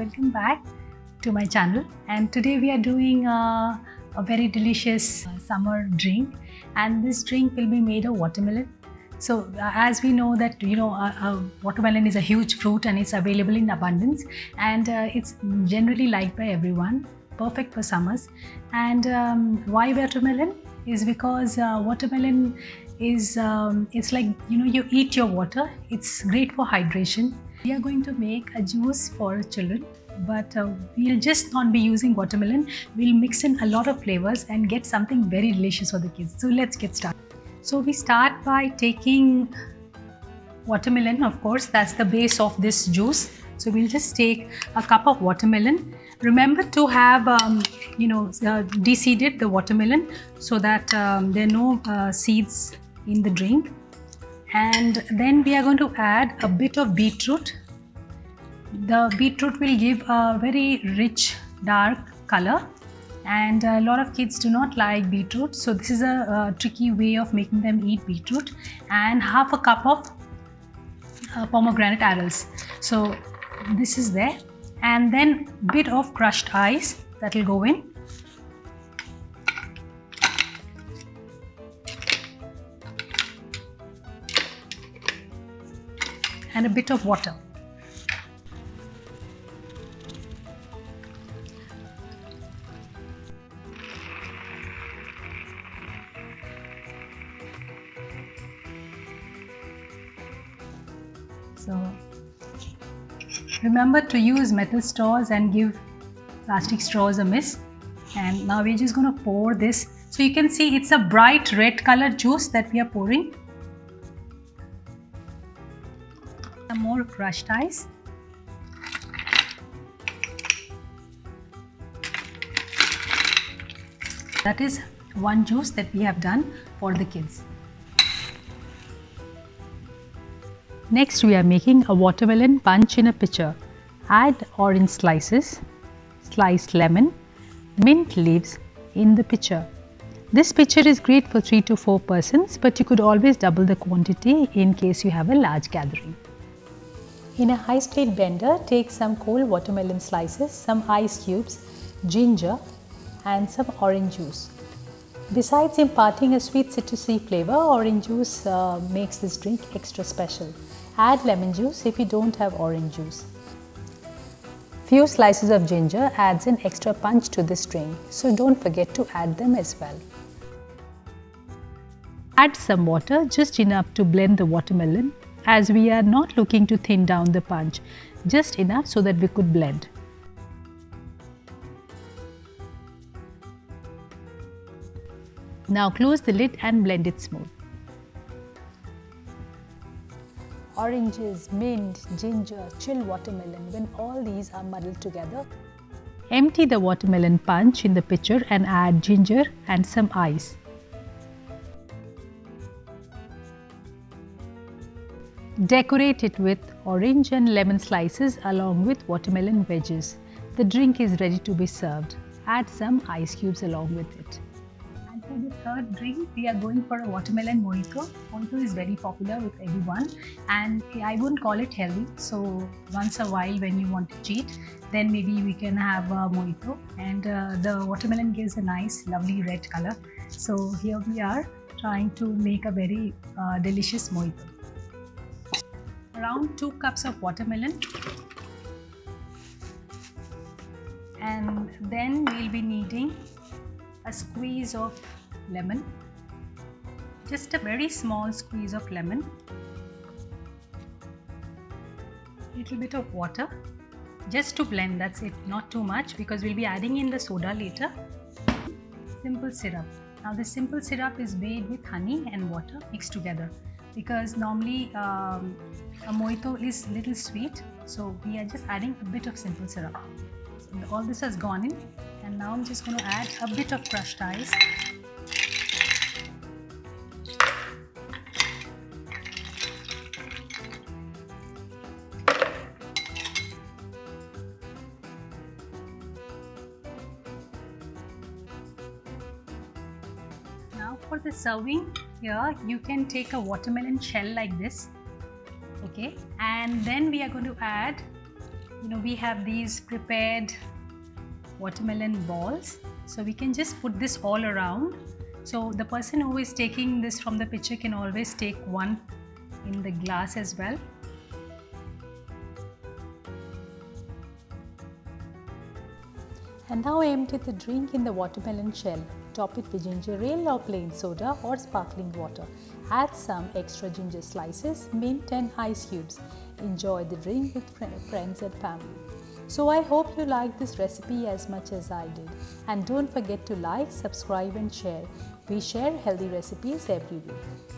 welcome back to my channel, and today we are doing a very delicious summer drink, and this drink will be made of watermelon. So as we know that watermelon is a huge fruit and it's available in abundance, and it's generally liked by everyone, perfect for summers. And why watermelon is because watermelon is it's like you eat your water. It's great for hydration. We are going to make a juice for children, but we'll just not be using watermelon. We'll mix in a lot of flavors and get something very delicious for the kids. So let's get started. So we start by taking watermelon. Of course, that's the base of this juice. So we'll just take a cup of watermelon. Remember to have de-seeded the watermelon so that there are no seeds in the drink. And then we are going to add a bit of beetroot. The beetroot will give a very rich dark color, and a lot of kids do not like beetroot, so this is a tricky way of making them eat beetroot. And half a cup of pomegranate adults. So this is there, and then bit of crushed ice that will go in. And a bit of water. So remember to use metal straws and give plastic straws a miss. And now we're just going to pour this. So you can see it's a bright red color juice that we are pouring. Some more crushed ice. That is one juice that we have done for the kids. Next, we are making a watermelon punch in a pitcher. Add orange slices, sliced lemon, mint leaves in the pitcher. This pitcher is great for 3 to 4 persons, but you could always double the quantity in case you have a large gathering. In a high-speed blender, take some cold watermelon slices, some ice cubes, ginger and some orange juice. Besides imparting a sweet citrusy flavor, orange juice makes this drink extra special. Add lemon juice if you don't have orange juice. Few slices of ginger adds an extra punch to this drink, so don't forget to add them as well. Add some water, just enough to blend the watermelon, as we are not looking to thin down the punch, just enough so that we could blend. Now close the lid and blend it smooth. Oranges, mint, ginger, chilled watermelon, when all these are muddled together. Empty the watermelon punch in the pitcher and add ginger and some ice. Decorate it with orange and lemon slices along with watermelon wedges. The drink is ready to be served. Add some ice cubes along with it. And for the third drink, we are going for a watermelon mojito. Mojito is very popular with everyone, and I wouldn't call it healthy. So once a while when you want to cheat, then maybe we can have a mojito. And the watermelon gives a nice lovely red color. So here we are trying to make a very delicious mojito. Around 2 cups of watermelon, and then we'll be needing a squeeze of lemon, just a very small squeeze of lemon, little bit of water just to blend, that's it, not too much because we'll be adding in the soda later. Simple syrup. Now this simple syrup is made with honey and water mixed together, because normally a mojito is little sweet, so we are just adding a bit of simple syrup. So all this has gone in, and now I'm just going to add a bit of crushed ice. Now for the serving, here you can take a watermelon shell like this, okay, and then we are going to add we have these prepared watermelon balls. So we can just put this all around. So the person who is taking this from the picture can always take one in the glass as well. And now empty the drink in the watermelon shell. Top it with ginger ale or plain soda or sparkling water. Add some extra ginger slices, mint and ice cubes. Enjoy the drink with friends and family. So I hope you liked this recipe as much as I did. And don't forget to like, subscribe and share. We share healthy recipes every week.